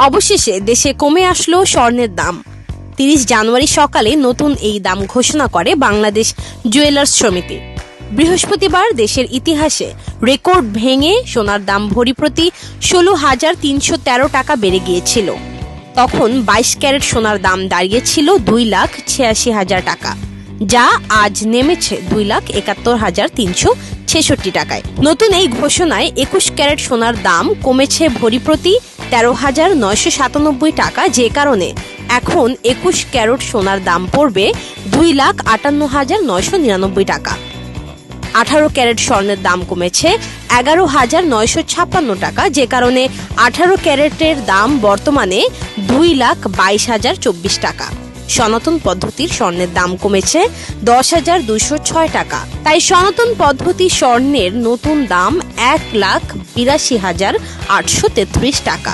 অবশেষে দেশে কমে আসলো স্বর্ণের দাম। 30 জানুয়ারি সকালে নতুন এই দাম ঘোষণা করে বাংলাদেশ জুয়েলার্স সমিতি। বৃহস্পতিবার দেশের ইতিহাসে রেকর্ড ভেঙে সোনার দাম ভরি প্রতি 16,313 টাকা বেড়ে গিয়েছিল। তখন 22 ক্যারেট সোনার দাম দাঁড়িয়েছিল 2,86,000 টাকা, যা আজ নেমেছে 2,71,366 টাকায়। নতুন এই ঘোষণায় 21 ক্যারেট সোনার দাম কমেছে ভরি প্রতি 13,997 টাকা, যে কারণে এখন 21 ক্যারেট সোনার দাম পড়বে 2,58,999 টাকা। 18 ক্যারেট স্বর্ণের দাম কমেছে 11,956 টাকা, যে কারণে 18 ক্যারেটের দাম বর্তমানে 2,22,024 টাকা। সনাতন পদ্ধতির স্বর্ণের দাম কমেছে 10,206 টাকা। তাই সনাতন পদ্ধতি স্বর্ণের নতুন দাম 1,82,833 টাকা।